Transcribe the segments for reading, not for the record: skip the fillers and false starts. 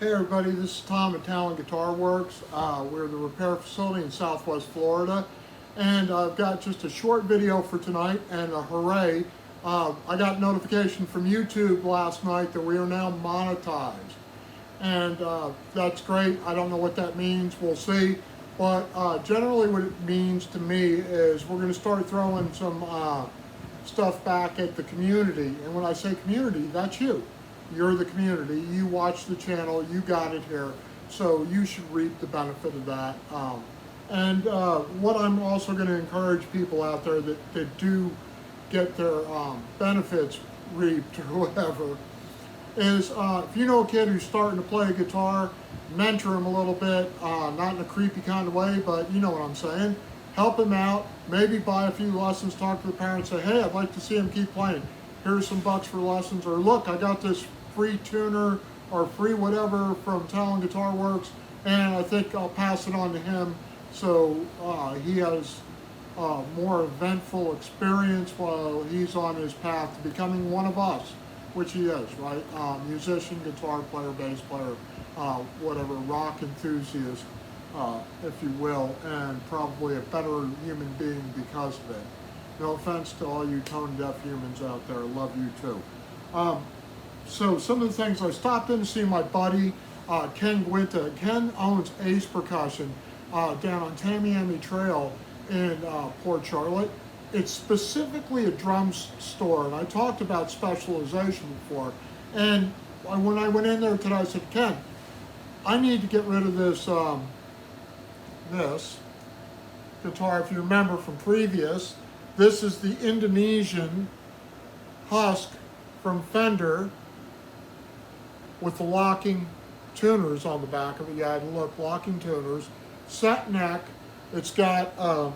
Hey everybody, this is Tom at Talent Guitar Works. We're the repair facility in Southwest Florida, and I've got just a short video for tonight, and a hooray. I got notification from YouTube last night that we are now monetized, and that's great. I don't know what that means, we'll see, but generally what it means to me is we're going to start throwing some stuff back at the community, and when I say community, that's you. You're the community, you watch the channel, you got it here, so you should reap the benefit of that. What I'm also going to encourage people out there that do get their benefits reaped or whatever is if you know a kid who's starting to play guitar, mentor him a little bit, not in a creepy kind of way, but you know what I'm saying. Help him out, maybe buy a few lessons, talk to the parents, say, hey, I'd like to see him keep playing. Here's some bucks for lessons, or look, I got this free tuner or free whatever from Talent Guitar Works, and I think I'll pass it on to him so he has a more eventful experience while he's on his path to becoming one of us, which he is, right? Musician, guitar player, bass player, whatever, rock enthusiast, if you will, and probably a better human being because of it. No offense to all you tone-deaf humans out there, love you too. So some of the things, I stopped in to see my buddy, Ken Guinta. Ken owns Ace Percussion down on Tamiami Trail in Port Charlotte. It's specifically a drums store, and I talked about specialization before. And when I went in there today, I said, Ken, I need to get rid of this, this guitar. If you remember from previous, this is the Indonesian husk from Fender with the locking tuners on the back of it. Yeah, look, locking tuners. Set neck. It's got a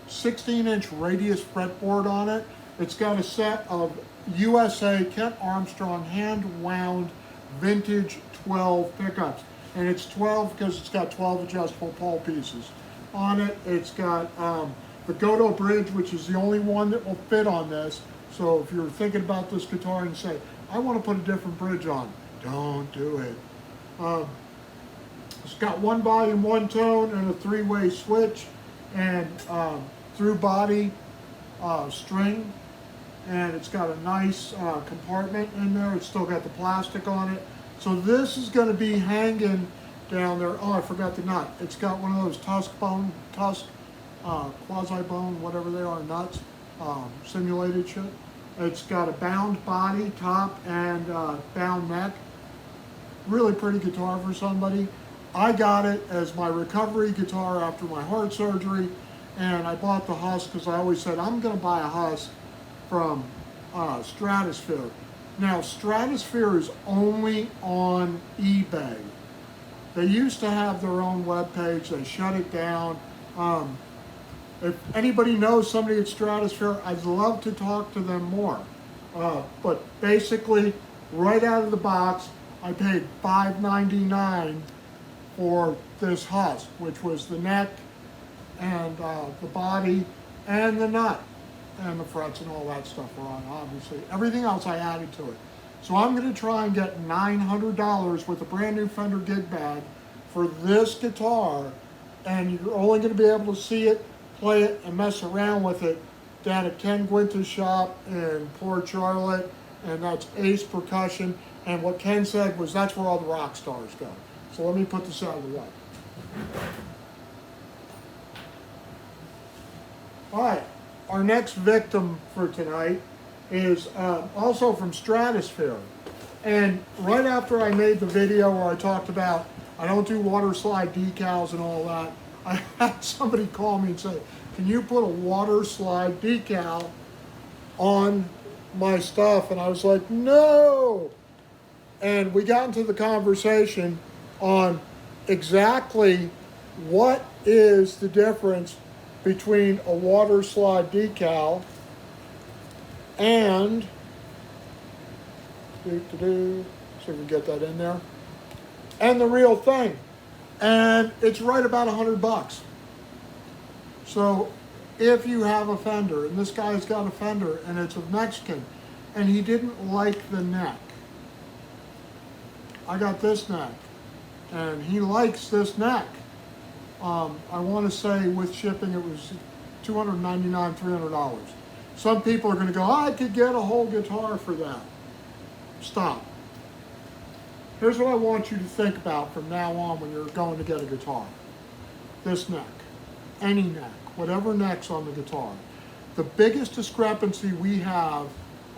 16-inch radius fretboard on it. It's got a set of USA Kent Armstrong hand-wound vintage 12 pickups. And it's 12 because it's got 12 adjustable pole pieces on it. It's got the Goto bridge, which is the only one that will fit on this. So if you're thinking about this guitar and say, I want to put a different bridge on, don't do it. It's got one volume, one tone, and a three-way switch, and through body string, and it's got a nice compartment in there. It's still got the plastic on it. So this is going to be hanging down there. Oh, I forgot the nut. It's got one of those quasi-bone, whatever they are, nuts, simulated shit. It's got a bound body, top, and bound neck. Really pretty guitar for somebody. I got it as my recovery guitar after my heart surgery, and I bought the husk because I always said I'm going to buy a husk from Stratosphere. Now, Stratosphere is only on eBay. They used to have their own webpage. They shut it down. If anybody knows somebody at Stratosphere, I'd love to talk to them more. But basically, right out of the box, I paid $5.99 for this husk, which was the neck and the body and the nut and the frets and all that stuff were on, obviously. Everything else I added to it. So I'm going to try and get $900 with a brand new Fender gig bag for this guitar, and you're only going to be able to see it, play it, and mess around with it down at Ken Guinta's shop in Port Charlotte, and that's Ace Percussion. And what Ken said was that's where all the rock stars go. So let me put this out of the way. All right, our next victim for tonight is also from Stratosphere. And right after I made the video where I talked about I don't do water slide decals and all that, I had somebody call me and say, can you put a water slide decal on my stuff? And I was like, no. And we got into the conversation on exactly what is the difference between a water slide decal and, see if we can get that in there, and the real thing. And it's right about $100. So if you have a Fender, and this guy's got a Fender, and it's a Mexican, and he didn't like the neck, I got this neck, and he likes this neck. I want to say with shipping it was $299, $300. Some people are going to go, I could get a whole guitar for that. Stop. Here's what I want you to think about from now on when you're going to get a guitar. This neck, any neck, whatever neck's on the guitar. The biggest discrepancy we have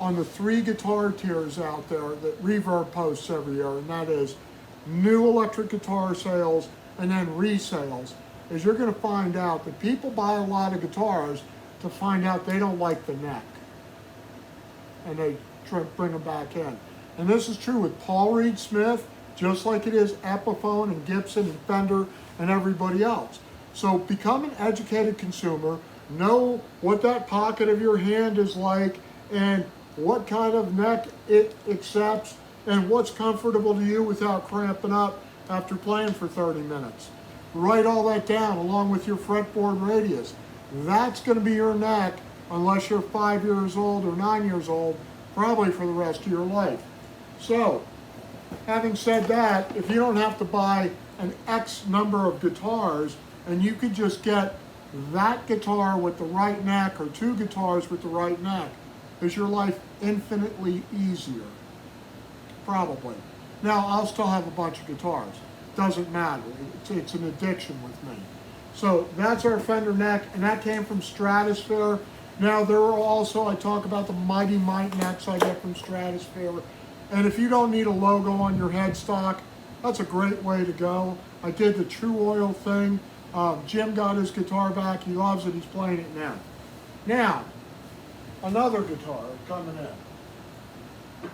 on the 3 guitar tiers out there that Reverb posts every year, and that is new electric guitar sales and then resales, is you're going to find out that people buy a lot of guitars to find out they don't like the neck, and they try to bring them back in. And this is true with Paul Reed Smith, just like it is Epiphone and Gibson and Fender and everybody else. So become an educated consumer, know what that pocket of your hand is like and what kind of neck it accepts and what's comfortable to you without cramping up after playing for 30 minutes. Write all that down along with your fretboard radius. That's going to be your neck unless you're 5 years old or 9 years old, probably for the rest of your life. So, having said that, if you don't have to buy an X number of guitars and you could just get that guitar with the right neck or 2 guitars with the right neck, is your life infinitely easier? Probably. Now, I'll still have a bunch of guitars. Doesn't matter. It's an addiction with me. So that's our Fender neck, and that came from Stratosphere. Now, there are also, I talk about the Mighty Mite necks I get from Stratosphere. And if you don't need a logo on your headstock, that's a great way to go. I did the True Oil thing. Jim got his guitar back. He loves it. He's playing it now. Now, another guitar coming in.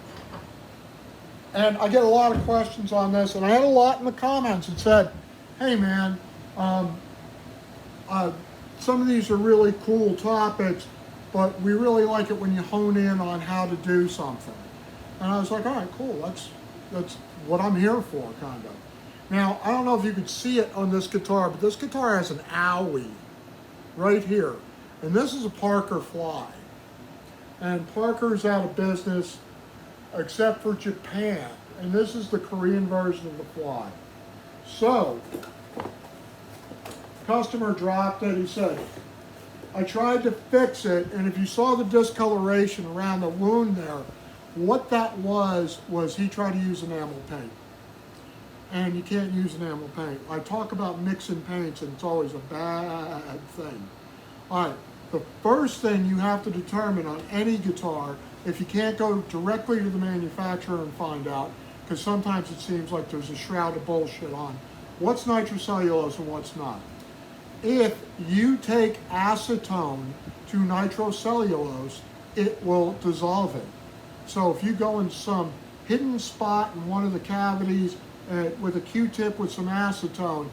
And I get a lot of questions on this, and I had a lot in the comments that said, hey man, some of these are really cool topics, but we really like it when you hone in on how to do something. And I was like, all right, cool, that's what I'm here for, kind of. Now, I don't know if you could see it on this guitar, but this guitar has an owie right here. And this is a Parker Fly. And Parker's out of business except for Japan. And this is the Korean version of the Fly. So, customer dropped it. He said, I tried to fix it, and if you saw the discoloration around the wound there, what that was he tried to use enamel paint. And you can't use enamel paint. I talk about mixing paints, and it's always a bad thing. All right, the first thing you have to determine on any guitar, if you can't go directly to the manufacturer and find out, because sometimes it seems like there's a shroud of bullshit on what's nitrocellulose and what's not. If you take acetone to nitrocellulose, it will dissolve it. So if you go in some hidden spot in one of the cavities with a Q-tip with some acetone,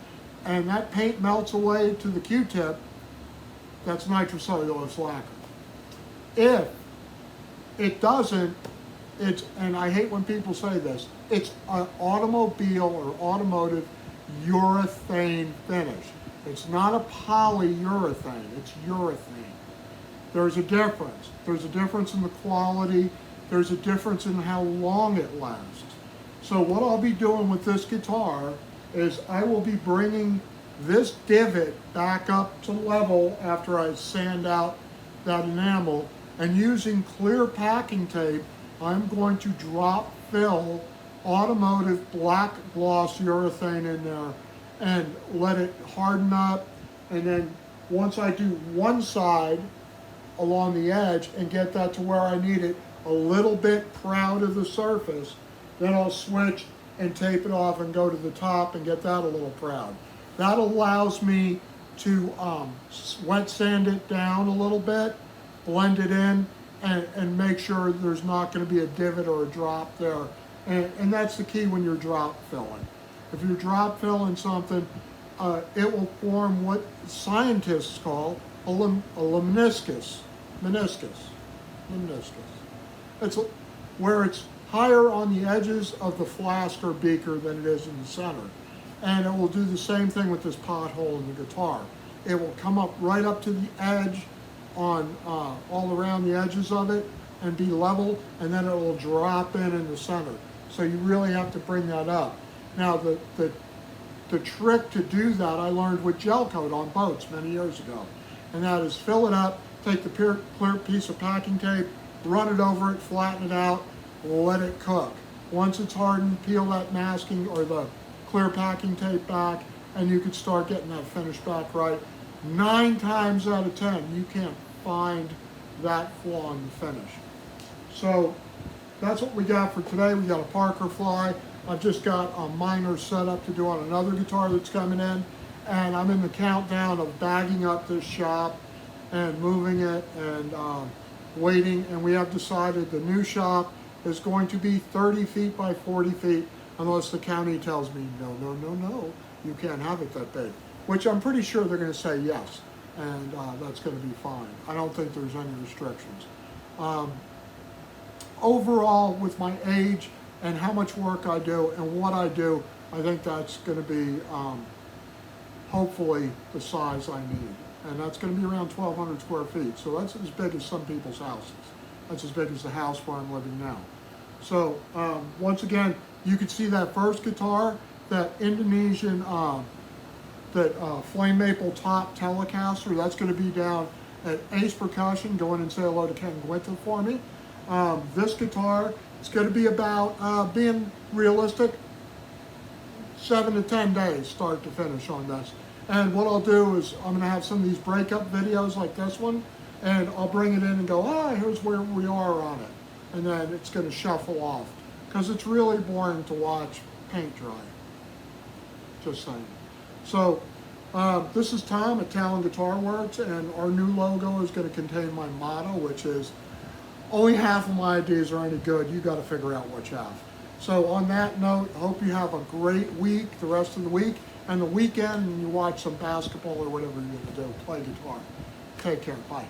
and that paint melts away to the Q-tip, that's nitrocellulose lacquer. If it doesn't, and I hate when people say this, it's an automobile or automotive urethane finish. It's not a polyurethane, it's urethane. There's a difference. There's a difference in the quality. There's a difference in how long it lasts. So what I'll be doing with this guitar is I will be bringing this divot back up to level after I sand out that enamel, and using clear packing tape, I'm going to drop fill automotive black gloss urethane in there and let it harden up. And then once I do one side along the edge and get that to where I need it a little bit proud of the surface, then I'll switch and tape it off and go to the top and get that a little proud. That allows me to wet sand it down a little bit, blend it in, and make sure there's not going to be a divot or a drop there. And that's the key when you're drop filling. If you're drop filling something, it will form what scientists call a lemniscus. It's where it's higher on the edges of the flask or beaker than it is in the center. And it will do the same thing with this pothole in the guitar. It will come up right up to the edge on all around the edges of it and be level, and then it will drop in the center. So you really have to bring that up. Now the trick to do that I learned with gel coat on boats many years ago. And that is fill it up, take the clear piece of packing tape, run it over it, flatten it out, let it cook. Once it's hardened, peel that masking or the clear packing tape back, and you can start getting that finish back right. 9 times out of 10, you can't find that flaw in the finish. So that's what we got for today. We got a Parker fly. I've just got a minor setup to do on another guitar that's coming in, and I'm in the countdown of bagging up this shop and moving it and waiting. And we have decided the new shop is going to be 30 feet by 40 feet unless the county tells me no, you can't have it that big, which I'm pretty sure they're going to say yes, and that's going to be fine. I don't think there's any restrictions. Overall, with my age and how much work I do and what I do, I think that's going to be hopefully the size I need. And that's going to be around 1,200 square feet. So that's as big as some people's houses. That's as big as the house where I'm living now. So once again, you can see that first guitar, that Indonesian, flame maple top Telecaster, that's going to be down at Ace Percussion. Go in and say hello to Ken Gwynta for me. This guitar, it's going to be about, being realistic, 7 to 10 days start to finish on this. And what I'll do is I'm going to have some of these breakup videos like this one, and I'll bring it in and go, here's where we are on it. And then it's going to shuffle off, because it's really boring to watch paint dry. Just saying. So this is Tom at Talon Guitar Works, and our new logo is going to contain my motto, which is, only half of my ideas are any good. You got to figure out which half. So on that note, I hope you have a great week, the rest of the week, and the weekend, and you watch some basketball or whatever you're going to do. Play guitar. Take care. Bye.